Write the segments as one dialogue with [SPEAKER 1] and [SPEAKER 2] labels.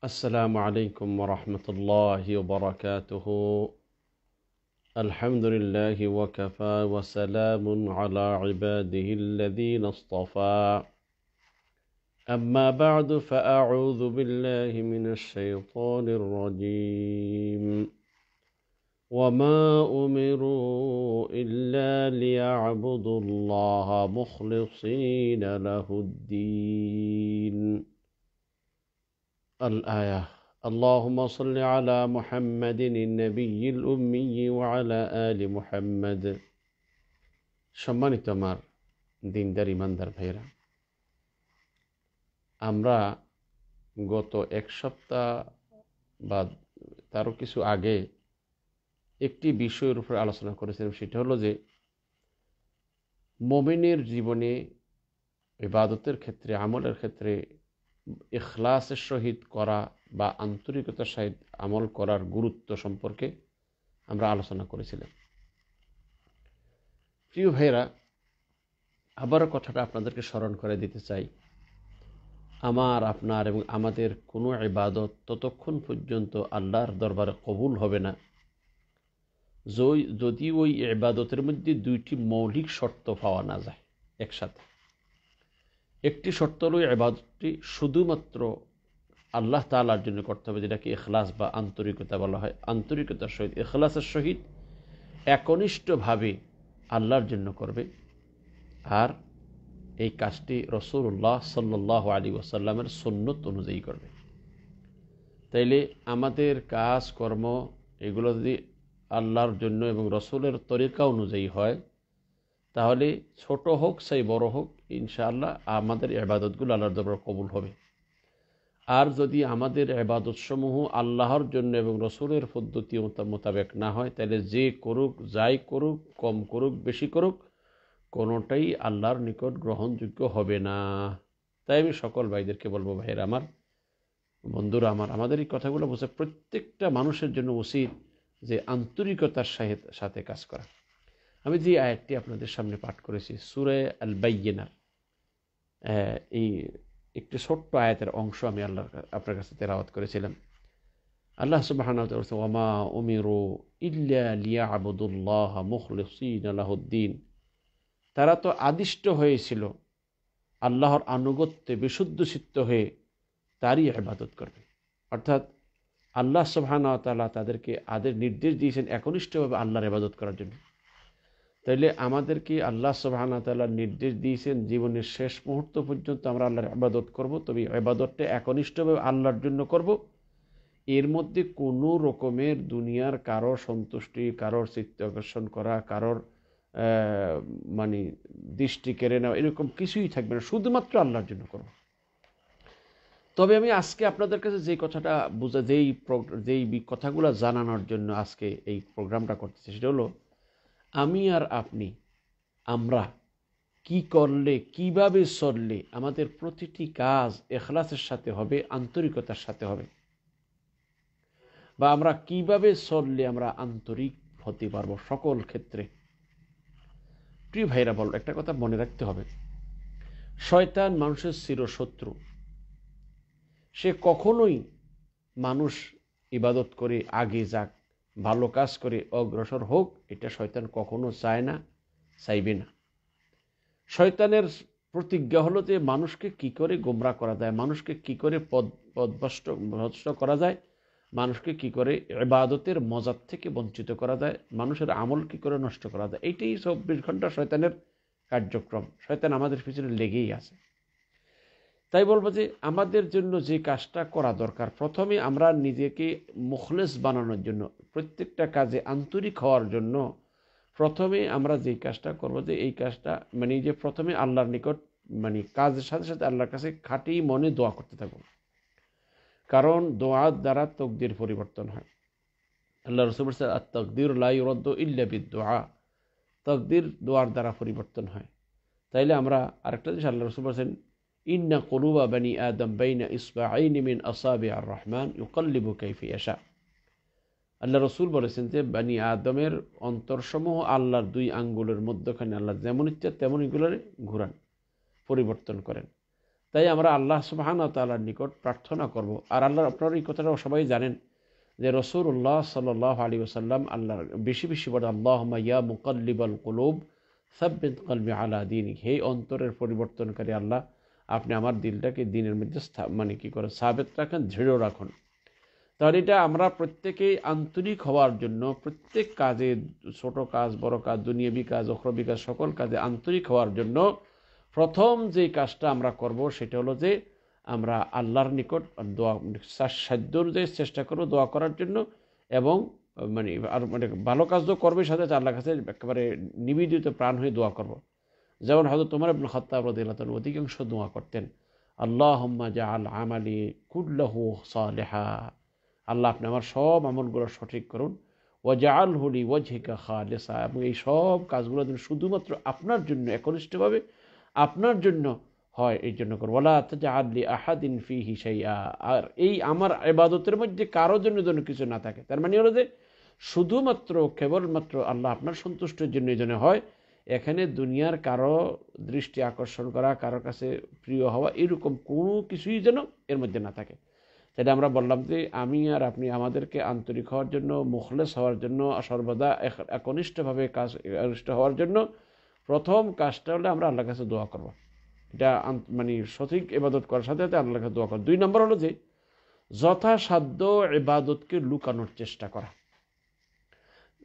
[SPEAKER 1] السلام عليكم ورحمة الله وبركاته. الحمد لله وكفى وسلام على عباده الذين اصطفى. أما بعد فأعوذ بالله من الشيطان الرجيم. وما أمروا إلا ليعبدوا الله مخلصين له الدين. الآية. اللهم صل على محمد النبي الأمي وعلى آل محمد. সম্মানিত আমার দিনদার ইমানদার ভাইরা, আমরা গত এক সপ্তাহ বা তারও কিছু আগে একটি বিষয়ের উপর আলোচনা করেছিলাম। সেটা হলো যে মুমিনের জীবনে ইবাদতের ক্ষেত্রে, আমলের ক্ষেত্রে ইখলাসের সহিত করা বা আন্তরিকতার সহিত আমল করার গুরুত্ব সম্পর্কে আমরা আলোচনা করেছিলাম। প্রিয় ভাইরা, আবারও কথাটা আপনাদেরকে স্মরণ করে দিতে চাই। আমার, আপনার এবং আমাদের কোনো ইবাদত ততক্ষণ পর্যন্ত আল্লাহর দরবারে কবুল হবে না যদি ওই ইবাদতের মধ্যে দুইটি মৌলিক শর্ত পাওয়া না যায় একসাথে। একটি শর্ত হলো ইবাদতটি শুধুমাত্র আল্লাহ তাআলার জন্য করতে হবে, যেটাকে ইখলাস বা আন্তরিকতা বলা হয়। আন্তরিকতার সহিত, ইখলাসের সহিত একনিষ্ঠভাবে আল্লাহর জন্য করবে, আর এই কাজটি রাসূলুল্লাহ সাল্লাল্লাহু আলাইহি ওয়াসাল্লামের সুন্নত অনুযায়ী করবে। তাইলে আমাদের কাজ কর্ম এগুলো যদি আল্লাহর জন্য এবং রসুলের তরিকা অনুযায়ী হয়, তাহলে ছোট হোক চাই বড় হোক, ইনশাআল্লাহ আমাদের ইবাদতগুলো আল্লাহর দরবারে কবুল হবে। আর যদি আমাদের ইবাদতসমূহ আল্লাহর জন্য এবং রসুলের পদ্ধতি মোতাবেক না হয়, তাহলে যে করুক, যাই করুক, কম করুক, বেশি করুক, কোনোটাই আল্লাহর নিকট গ্রহণযোগ্য হবে না। তাই আমি সকল ভাইদেরকে বলবো, ভাইয়েরা আমার, বন্ধুরা আমার, আমাদের এই কথাগুলো বুঝে প্রত্যেকটা মানুষের জন্য উচিত যে আন্তরিকতার সাথে কাজ করা। আমি যে আয়াতটি আপনাদের সামনে পাঠ করেছি, সূরা আল বাইয়িনার এই একটি ছোট্ট আয়াতের অংশ আমি আপনার কাছে তেলাওয়াত করেছিলাম। আল্লাহ সুবহানাহু ওয়া তাআলা বলেছেন, ওয়ামা উমিরু ইল্লা লিয়াবুদুল্লাহ মুখলিসিনা লাহুদ্দিন। তারা তো আদিষ্ট হয়েছিল আল্লাহর আনুগত্যে বিশুদ্ধ চিত্ত হয়ে তারই ইবাদত করবে। অর্থাৎ আল্লাহ সুবহানাহু ওয়া তাআলা তাদেরকে নির্দেশ দিয়েছেন একনিষ্ঠভাবে আল্লাহর ইবাদত করার জন্য। তাইলে আমাদেরকে আল্লাহ সুবহানাহু ওয়া তাআলা নির্দেশ দিয়েছেন জীবনের শেষ মুহূর্ত পর্যন্ত আমরা আল্লাহর ইবাদত করব, তবে ইবাদতটা একনিষ্ঠভাবে আল্লাহর জন্য করব। এর মধ্যে কোনো রকমের দুনিয়ার কারোর সন্তুষ্টি, কারোর চিত্ত আকর্ষণ করা, কারোর দৃষ্টি কেড়ে নেওয়া, এরকম কিছুই থাকবে না, শুধুমাত্র আল্লাহর জন্য করব। তবে আমি আজকে আপনাদের কাছে যেই কথাটা যেই কথাগুলো জানানোর জন্য আজকে এই প্রোগ্রামটা করতেছি, সেটা হলো আমি আর আপনি, আমরা কি করলে, কিভাবে চললে আমাদের প্রতিটি কাজ ইখলাসের সাথে হবে, আন্তরিকতার সাথে হবে, বা আমরা কিভাবে চললে আমরা আন্তরিক হতে পারবো সকল ক্ষেত্রে। প্রিয় ভাইরা, বল, একটা কথা মনে রাখতে হবে, শয়তান মানুষের চিরশত্রু। সে কখনোই মানুষ ইবাদত করে আগে যাক, ভালো কাজ করে অগ্রসর হোক, এটা শয়তান কখনো চায় না, চাইবে না। শয়তানের প্রতিজ্ঞা হলো যে মানুষকে কি করে গোমরা করা যায়, মানুষকে কি করে পথভ্রষ্ট করা যায়, মানুষকে কি করে ইবাদতের মজার থেকে বঞ্চিত করা যায়, মানুষের আমল কি করে নষ্ট করা যায়। এইটাই 24 ঘন্টা শয়তানের কার্যক্রম। শয়তান আমাদের পিছনে লেগেই আছে। তাই বলবো যে আমাদের জন্য যে কাজটা করা দরকার, প্রথমে আমরা নিজেকে মুখলেস বানানোর জন্য, প্রত্যেকটা কাজে আন্তরিক হওয়ার জন্য প্রথমে আমরা যেই কাজটা করবো, যে এই কাজটা যে প্রথমে আল্লাহর নিকট কাজের সাথে সাথে আল্লাহর কাছে খাঁটি মনে দোয়া করতে থাকবো। কারণ দোয়ার দ্বারা তকদির পরিবর্তন হয়। আল্লাহ রাসূল বলেছেন, আত-তাকদির লা ইউরাদ্দু ইল্লা বিদ-দুআ। তকদির দোয়ার দ্বারা পরিবর্তন হয়। তাইলে আমরা আরেকটা জিনিস, আল্লাহ রাসূল বলেছেন, ইন্না কুলুবা বানি আদম বাইনা ইসবাঈনি মিন আসাবিআর রহমান ইউকাল্লিবু কাইফা ইয়াশা। আল্লাহ রসুল বলেছেন যে বানি আদমের অন্তরসমূহ আল্লাহর 2 আঙ্গুলের মধ্যখানে আল্লাহ যেমন ইচ্ছা তেমন এগুলোর ঘুরান, পরিবর্তন করেন। তাই আমরা আল্লাহ সুবহানাহু ওয়া তাআলার নিকট প্রার্থনা করব। আর আল্লাহ, আপনারা এই কথাটা সবাই জানেন যে রাসূলুল্লাহ সাল্লাল্লাহু আলাইহি ওয়াসাল্লাম আল্লাহর বেশি বেশি বলেন, আল্লাহুম্মা ইয়া মুকাল্লিবাল কুলুব সাব্বিত কলবি আলা দীনিক, হে অন্তরের পরিবর্তনকারী আল্লাহ, আপনি আমার দিলটাকে দিনের মধ্যে সাবেত রাখেন, দৃঢ় রাখুন। তাহলে এটা আমরা প্রত্যেকেই আন্তরিক হওয়ার জন্য, প্রত্যেক কাজে, ছোট কাজ বড় কাজ, দুনিয়াবি কাজ উখরাবি কাজ, সকল কাজে আন্তরিক হওয়ার জন্য প্রথম যে কাজটা আমরা করব সেটা হলো যে আমরা আল্লাহর নিকট দোয়া, সাধ্য অনুযায়ী চেষ্টা করব দোয়া করার জন্য, এবং আর ভালো কাজ তো করবে, সাথে আল্লাহর কাছে একেবারে নিবেদিত প্রাণ হয়ে দোয়া করব। যেমন হযরত ওমর ইবনে খাত্তাব রাদিয়াল্লাহু তাআলা অধিকাংশ দোয়া করতেন, আল্লাহুম্মা জাআল আমালি কুল্লাহু সালিহা, আল্লাহ আপনি আমার সব আমলগুলো সঠিক করুন, ওয়াজআলহু লিওয়াজহিকা খালিসা, এবং এই সব কাজগুলো যেন শুধুমাত্র আপনার জন্য, একনিষ্ঠভাবে আপনার জন্য হয়, এই জন্য করো। ওয়ালা তাজআল লিআহাদিন ফীহি শাইআ, আর এই আমার ইবাদতের মধ্যে কারো জন্য যেন কিছু না থাকে। তার মানে হলো যে শুধুমাত্র কেবলমাত্র আল্লাহ আপনার সন্তুষ্টির জন্য এই জন্য হয়। এখানে দুনিয়ার কারো দৃষ্টি আকর্ষণ করা, কারোর কাছে প্রিয় হওয়া, এরকম কোনো কিছুই যেন এর মধ্যে না থাকে। সেটা আমরা বললাম যে আমি আর আপনি আমাদেরকে আন্তরিক হওয়ার জন্য, মুখলেস হওয়ার জন্য, সর্বদা একনিষ্ঠভাবে একনিষ্ঠ হওয়ার জন্য প্রথম কাজটা হলে আমরা আল্লাহর কাছে দোয়া করব। এটা সঠিক ইবাদত করার সাথে সাথে আল্লাহর কাছে দোয়া করা। 2 নম্বর হলো যে যথাসাধ্য ইবাদতকে লুকানোর চেষ্টা করা।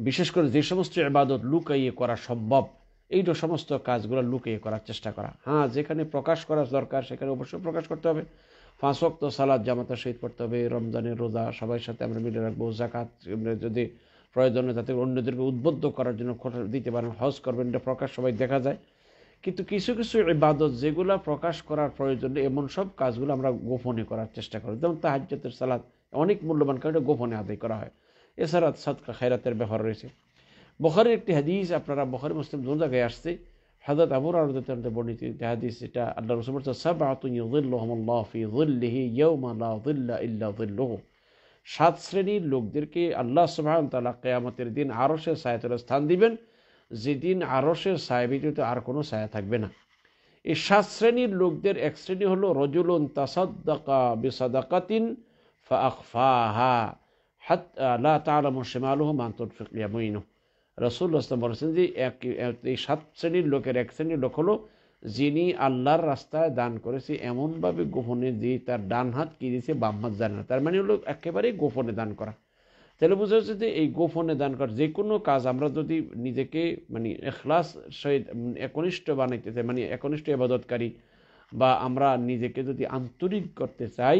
[SPEAKER 1] বিশেষ করে যে সমস্ত ইবাদত লুকাইয়ে করা সম্ভব, এই সমস্ত কাজগুলো লুকিয়ে করার চেষ্টা করা। হ্যাঁ, যেখানে প্রকাশ করা দরকার সেখানে অবশ্যই প্রকাশ করতে হবে। 5 ওয়াক্ত সালাত জামাতের সহিত পড়তে হবে, রমজানের রোজা সবার সাথে আমরা মিলে রাখবো, যাকাত যদি প্রয়োজনে তাতে অন্যদেরকে উদ্বুদ্ধ করার জন্য দিতে পারেন, হজ করবেন, এটা প্রকাশ সবাই দেখা যায়। কিন্তু কিছু কিছু ইবাদত যেগুলো প্রকাশ করার প্রয়োজন নেই, এমন সব কাজগুলো আমরা গোপনে করার চেষ্টা করি। যেমন তাহাজ্জুদের সালাত অনেক মূল্যবান কারণ এটা গোপনে আদায় করা হয়। এছাড়া সাদকা খায়রাতের ব্যাপার রয়েছে। বুখারীর একটি হাদিস, আপনারা বুখারী মুসলিম দুই জায়গায় আসছে, হযরত আবু হুরায়রা রাদিয়াল্লাহু আনহু বর্ণিত হাদিস, এটা আল্লাহ রাসূল বলেছেন, সাবআতুন ইযিল্লুহুমুল্লাহু ফি যিল্লিহি ইয়াওমা লা যিল্লা ইল্লা যিল্লুহু, 7 শ্রেণীর লোকদেরকে আল্লাহ সুবহানাহু ওয়া তাআলা কিয়ামতের দিন আরশের ছায়াতলে স্থান দিবেন, যেদিন আরশের ছায়া ব্যতীত আর কোনো ছায়া থাকবে না। এই 7 শ্রেণীর লোকদের এক শ্রেণী হলো রজুলুন তাসাদ্দাকা বিসাদাকাতিন ফাআখফাহা হাত্তা লা তা'লামু শিমালুহু মা তুনফিকু ইয়ামিনুহু। রাসূলুল্লাহ সাল্লাল্লাহু আলাইহি ওয়াসাল্লাম বলেছেন যে এই 7 শ্রেণীর লোকের এক শ্রেণীর লোক হলো যিনি আল্লাহর রাস্তায় দান করেছে এমনভাবে গোপনে, যে তার ডান হাত কি দিয়েছে বাম হাত জানে না। তার মানে হলো একেবারে গোপনে দান করা। তাহলে বোঝা যাচ্ছে যে এই গোপনে দান করা, যে কোনো কাজ আমরা যদি নিজেকে ইখলাস সহিত একনিষ্ঠ বানাইতে চাই, একনিষ্ঠ ইবাদতকারী, বা আমরা নিজেকে যদি আন্তরিক করতে চাই,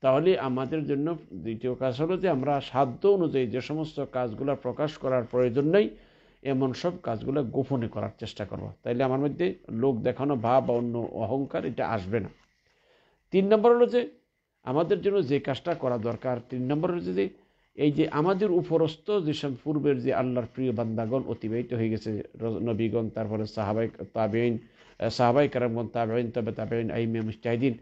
[SPEAKER 1] তাহলে আমাদের জন্য দ্বিতীয় কাজ হলো যে আমরা সাধ্য অনুযায়ী যে সমস্ত কাজগুলো প্রকাশ করার প্রয়োজন নেই, এমন সব কাজগুলো গোপনে করার চেষ্টা করব। তাইলে আমার মধ্যে লোক দেখানো ভাব বা অন্য অহংকার এটা আসবে না। 3 নম্বর হলো যে আমাদের জন্য যে কাজটা করা দরকার, 3 নম্বর হলো যে এই যে আমাদের উপরস্থ যেসব পূর্বের যে আল্লাহর প্রিয় বান্দাগণ অতিবাহিত হয়ে গেছে, নবীগণ, তারপরে সাহাবাই কেরামগণ, তাবেঈন, তবে তাবেঈন, আইম্মা মুজতাহিদিন,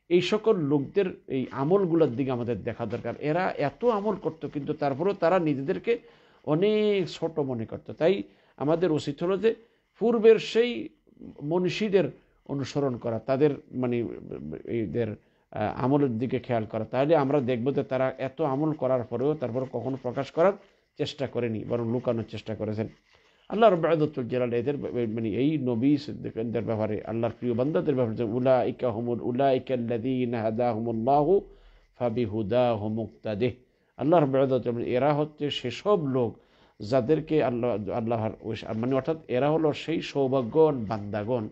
[SPEAKER 1] এই সকল লোকদের এই আমলগুলোর দিকে আমাদের দেখা দরকার। এরা এত আমল করত, কিন্তু তারপরেও তারা নিজেদেরকে অনেক ছোট মনে করত। তাই আমাদের উচিত হলো যে পূর্বের সেই মনীষীদের অনুসরণ করা, তাদের এদের আমলের দিকে খেয়াল করা। তাহলে আমরা দেখব যে তারা এত আমল করার পরেও তারপর কখনো প্রকাশ করার চেষ্টা করেনি, বরং লুকানোর চেষ্টা করেছেন। আল্লাহ রাব্বুল ইজ্জতুল জালাল এদের এই নবী সিদ্দিকদের ব্যাপারে, আল্লাহর প্রিয় বান্দাদের ব্যাপারে, উলাইকাল্লাযীনা হাদাহুমুল্লাহু ফাবিহুদাহু মুক্তাদিহ, আল্লাহ রাব্বুল ইজ্জতুল এরা হচ্ছে সেসব লোক যাদেরকে আল্লাহর অর্থাৎ এরা হলো সেই সৌভাগ্যবান বান্দাগণ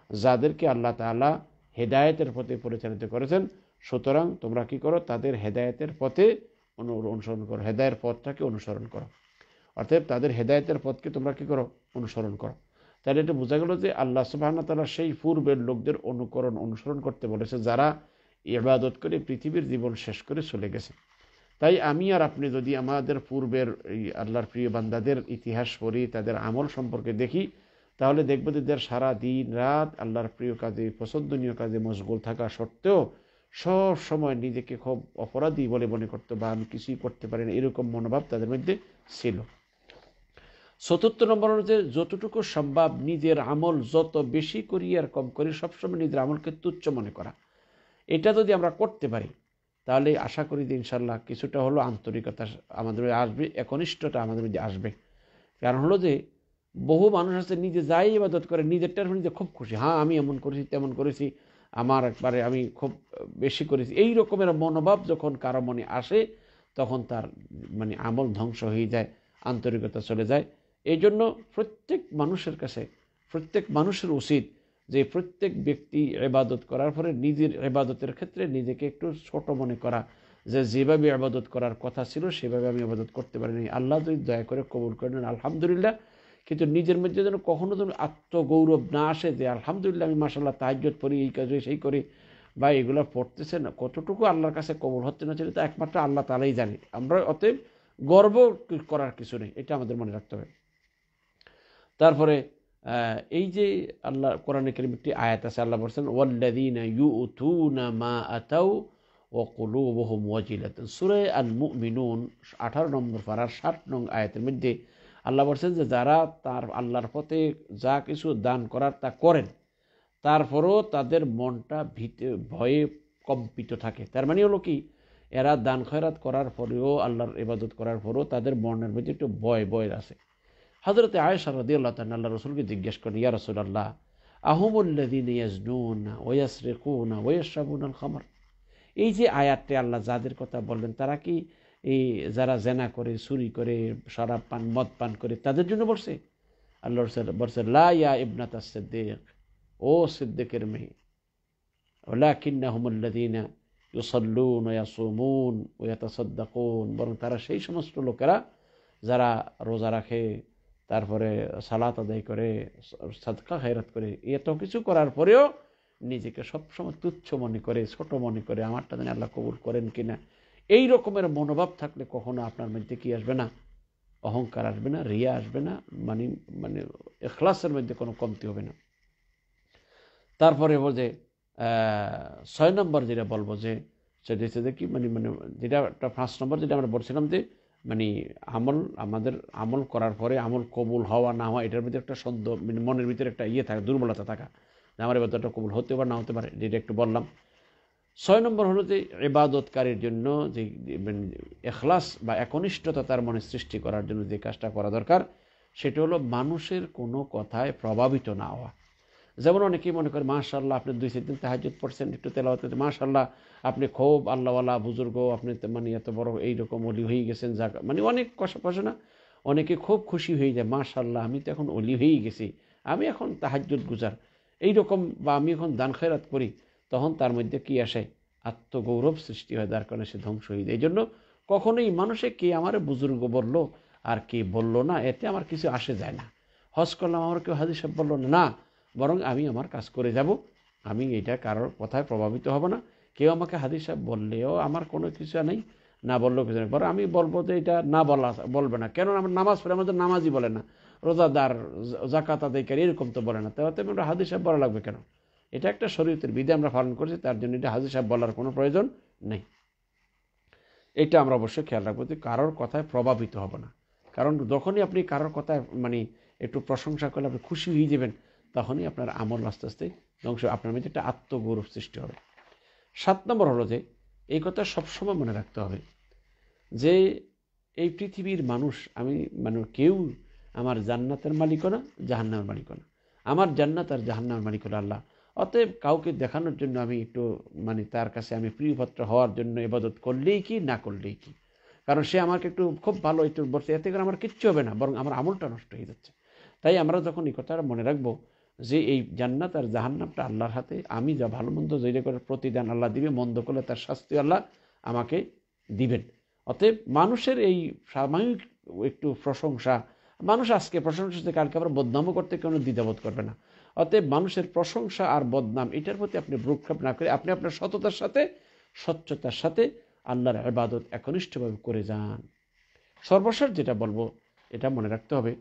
[SPEAKER 1] যাদেরকে আল্লাহ তাআলা হেদায়েতের পথে পরিচালিত করেছেন। সুতরাং তোমরা কি করো, তাদের হেদায়েতের পথে অনুসরণ করো, হেদায়ের পথটাকে অনুসরণ করো, অর্থাৎ তাদের হেদায়েতের পথকে তোমরা কি করো, অনুসরণ করো। তাহলে এটা বোঝা গেল যে আল্লাহ সুবহানাহু ওয়া তাআলা সেই পূর্বের লোকদের অনুসরণ করতে বলেছে, যারা ইবাদত করে পৃথিবীর জীবন শেষ করে চলে গেছে। তাই আমি আর আপনি যদি আমাদের পূর্বের এই আল্লাহর প্রিয় বান্দাদের ইতিহাস পড়ি, তাদের আমল সম্পর্কে দেখি, তাহলে দেখব যে সারা দিন রাত আল্লাহর প্রিয় কাজে, পছন্দনীয় কাজে মশগুল থাকা সত্ত্বেও সব সময় নিজেকে খুব অপরাধী বলে মনে করতো, বা আমি কিছুই করতে পারি না, এরকম মনোভাব তাদের মধ্যে ছিল। ৪র্থ নম্বর হচ্ছে যতটুকু সম্ভব নিজের আমল যত বেশি করি আর কম করি, সবসময় নিজের আমলকে তুচ্ছ মনে করা। এটা যদি আমরা করতে পারি তাহলে আশা করি যে ইনশাল্লাহ কিছুটা হলো আন্তরিকতা আমাদের আসবে, একনিষ্ঠতা আমাদের মধ্যে আসবে। কারণ হলো যে বহু মানুষ আছে নিজে যাই ইবাদত করে নিজেরটার নিজে খুব খুশি, হ্যাঁ আমি এমন করেছি তেমন করেছি, আমার একবারে আমি খুব বেশি করেছি, এই রকমের মনোভাব যখন কারো মনে আসে তখন তার মানে আমল ধ্বংস হয়ে যায়, আন্তরিকতা চলে যায়। এই জন্য প্রত্যেক মানুষের কাছে, প্রত্যেক মানুষের উচিত যে প্রত্যেক ব্যক্তি ইবাদত করার পরে নিজের ইবাদতের ক্ষেত্রে নিজেকে একটু ছোট মনে করা, যে যেভাবে ইবাদত করার কথা ছিল সেভাবে আমি ইবাদত করতে পারিনি, আল্লাহ যদি দয়া করে কবুল করে নেন আলহামদুলিল্লাহ। কিন্তু নিজের মধ্যে যেন কখনো যেন আত্মগৌরব না আসে যে আলহামদুলিল্লাহ আমি মাশাআল্লাহ তাহাজ্জুদ পড়ি, এই কাজ সেই করি, বা এগুলো পড়তেছে না, কতটুকু আল্লাহর কাছে কবুল হচ্ছে না সেটা তো একমাত্র আল্লাহ তাআলাই জানে। আমরা অতএব গর্ব করার কিছু নেই, এটা আমাদের মনে রাখতে হবে। তারপরে এই যে আল্লাহ কোরআনে কারীমে একটি আয়াত আছে, আল্লাহ বলেছেন ওয়াল্লাযীনা ইউতুনা মা আতাউ ওয়া কুলুবুহুম ওয়াজিলাতুন, সূরা আল মুমিনুন 18 নম্বর পারার 60 নং আয়াতের মধ্যে আল্লাহ বলেছেন যে যারা তার আল্লাহর পথে যা কিছু দান করার তা করেন তারপরও তাদের মনটা ভয়ে কম্পিত থাকে। তার মানে হলো কি, এরা দান খয়রাত করার পরেও আল্লাহর ইবাদত করার পরেও তাদের মনের মধ্যে একটু ভয় আছে। হযরতে আয়েশা রাদিয়াল্লাহু তাআলা আল্লাহর রাসূলকে জিজ্ঞেস করেন, ইয়া রাসূলুল্লাহ আহুমুল্লাযীনা ইয়াজনুনা ওয়া ইয়াসরিকুনা ওয়া ইয়াশরাবুনাল খামর, এই যে আয়াতটি আল্লাহ যাদের কথা বললেন তারা কি এই যারা জেনা করে, চুরি করে, শরাব পান, মদ পান করে তাদের জন্য বলছে? আল্লাহ বলছে লা ইয়া ইবনাতাস সিদ্দিক, ও সিদ্দিকের মেয়ে, ওয়ালাকিন্নাহুমুল্লাযীনা ইউসাল্লুনা ওয়া ইয়াসুমুন ওয়া ইয়াতাসাদ্দাকুন, বরং তারা সেই সমস্ত লোকেরা যারা রোজা রাখে, তারপরে সালাত আদায় করে, সাদকা খায়রাত করে, এত কিছু করার পরেও নিজেকে সবসময় তুচ্ছ মনে করে, ছোট মনে করে, আমারটা জানি আল্লাহ কবুল করেন কিনা। এই রকমের মনোভাব থাকলে কখনো আপনার মধ্যে কি আসবে না? অহংকার আসবে না, রিয়া আসবে না, মানে মানে ইখলাসের মধ্যে কোনো কমতি হবে না। তারপরে বলছে 6 নম্বর যেটা বলবো যে সেটা হচ্ছে যে কি মানে মানে যেটা একটা 5 নম্বর যেটা আমরা বলছিলাম যে মানে আমাদের আমল করার পরে আমল কবুল হওয়া না হওয়া এটার মধ্যে একটা সন্দেহ, মানে মনের ভিতরে একটা থাকে, দুর্বলতা থাকা, যে আমার ইবাদতটা কবুল হতে পারে না হতে পারে, যেটা একটু বললাম। 6 নম্বর হলো যে ইবাদতকারীর জন্য যে মানে ইখলাস বা একনিষ্ঠতা তার মনে সৃষ্টি করার জন্য যে কাজটা করা দরকার সেটা হলো মানুষের কোনো কথায় প্রভাবিত না হওয়া। যেমন অনেকেই মনে করে মাশাআল্লাহ আপনি 2-3 দিন তাহাজ্জুদ পড়ছেন, একটু তেলাওয়াত করতে, মাশাআল্লাহ আপনি খুব আল্লাহওয়ালা বুজুর্গ, আপনি মানে এত বড় এইরকম ওলি হয়ে গেছেন, যা মানে অনেক কথা না, অনেকে খুব খুশি হয়ে যায়, মাশাআল্লাহ আমি তো এখন ওলি হয়ে গেছি, আমি এখন তাহাজ্জুদ গুজার এইরকম, বা আমি এখন দান খয়রাত করি, তখন তার মধ্যে কি আসে? আত্মগৌরব সৃষ্টি হয়, যার কারণে সে ধ্বংস হয়ে যায়। এই জন্য কখনোই মানুষে কে আমার বুজুর্গ বলল আর কে বলল না, এতে আমার কিছু আসে যায় না। হজ করলাম, আমার কেউ হাজী সাহেব বলল না, বরং আমি আমার কাজ করে যাব, আমি এটা কারোর কথায় প্রভাবিত হব না। কেউ আমাকে হাদিস সাহেব বললেও আমার কোনো কিছু নেই, না বললেও কিছু নেই, বরং আমি বলবো যে এটা না বলবে না, কেন আমার নামাজ পড়ে, আমাদের নামাজই বলে না, রোজাদার, জাকাত আদায়কারী এরকম তো বলে না, তাহলে আমরা হাদিস সাহেব বলা লাগবে কেন? এটা একটা শরীয়তের বিধি আমরা পালন করছি, তার জন্য এটা হাদিস সাহেব বলার কোনো প্রয়োজন নেই। এটা আমরা অবশ্যই খেয়াল রাখবো যে কারোর কথায় প্রভাবিত হব না, কারণ যখনই আপনি কারোর কথায় মানে একটু প্রশংসা করলে আপনি খুশি হয়ে যাবেন, তখনই আপনার আমল আস্তে আস্তে ধ্বংস, আপনার মধ্যে একটা আত্মগৌরব সৃষ্টি হবে। 7 নম্বর হলো যে এই কথা সবসময় মনে রাখতে হবে যে এই পৃথিবীর মানুষ, আমি মানে কেউ আমার জান্নাতের মালিকও না, জাহান্নামের মালিকও না, আমার জান্নাত আর জাহান্নামের মালিক হলো আল্লাহ। অতএব কাউকে দেখানোর জন্য আমি একটু মানে তার কাছে আমি প্রিয়পাত্র হওয়ার জন্য ইবাদত করলেই কি না করলেই কি, কারণ সে আমাকে একটু খুব ভালো একটু বলছে, এতে করে আমার কিচ্ছু হবে না, বরং আমার আমলটা নষ্ট হয়ে যাচ্ছে। তাই আমরা যখন এই কথাটা মনে রাখবো যে এই জান্নাত আর জাহান্নামটা আল্লাহর হাতে, আমি যা ভালো মন্দ যেটা করে প্রতিদান আল্লাহ দিবে, মন্দ করলে তার শাস্তি আল্লাহ আমাকে দিবেন। অতএব মানুষের এই সাময়িক একটু প্রশংসা, মানুষ আজকে প্রশংসা হচ্ছে, কালকে আবার বদনামও করতে কোনো দ্বিধাবোধ করবে না। অতএব মানুষের প্রশংসা আর বদনাম এটার প্রতি আপনি ভ্রুক্ষেপ না করে আপনি আপনার সততার সাথে, স্বচ্ছতার সাথে আল্লাহর ইবাদত একনিষ্ঠভাবে করে যান। সর্বশেষ যেটা বলবো এটা মনে রাখতে হবে,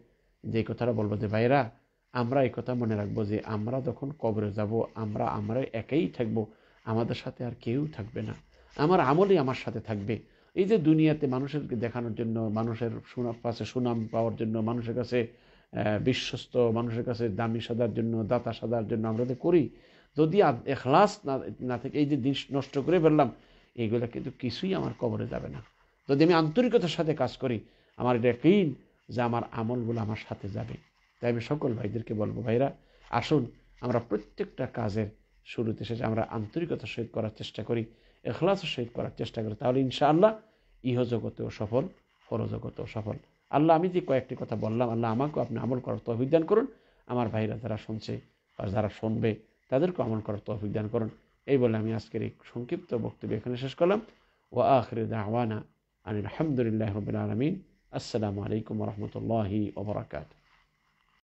[SPEAKER 1] যে কথাটা বলবো যে ভাইরা, আমরা এই কথা মনে রাখবো যে আমরা যখন কবরে যাব আমরা একাই থাকবো, আমাদের সাথে আর কেউ থাকবে না, আমার আমলই আমার সাথে থাকবে। এই যে দুনিয়াতে মানুষেরকে দেখানোর জন্য, মানুষের সুনাম পাওয়ার জন্য, মানুষের কাছে বিশ্বস্ত, মানুষের কাছে দামি সাদার জন্য, দাতা সাদার জন্য আমরা তো করি, যদি এখলাস না থেকে এই যে দিন নষ্ট করে ফেললাম, এইগুলো কিন্তু কিছুই আমার কবরে যাবে না। যদি আমি আন্তরিকতার সাথে কাজ করি, আমার এটা ইয়াকিন যে আমার আমলগুলো আমার সাথে যাবে। তাই আমি সকল ভাইদেরকে বলবো, ভাইরা আসুন আমরা প্রত্যেকটা কাজের শুরুতে শেষে আমরা আন্তরিকতার সহিত করার চেষ্টা করি, এখলাসের সহিত করার চেষ্টা করি, তাহলে ইনশাআল্লাহ ইহজগতেও সফল, পরজগতেও সফল। আল্লাহ, আমি যে কয়েকটি কথা বললাম, আল্লাহ আমাকেও আপনি আমল করার তৌফিক দান করুন, আমার ভাইরা যারা শুনছে আর যারা শুনবে তাদেরকেও আমল করার তৌফিক দান করুন। এই বলে আমি আজকের এই সংক্ষিপ্ত বক্তব্য এখানে শেষ করলাম। ওয়া আখিরু দাওয়ানা আনিল হামদুলিল্লাহি রাব্বিল আলামিন। আসসালামু আলাইকুম ওয়া রাহমাতুল্লাহি ওয়া বারাকাতুহু।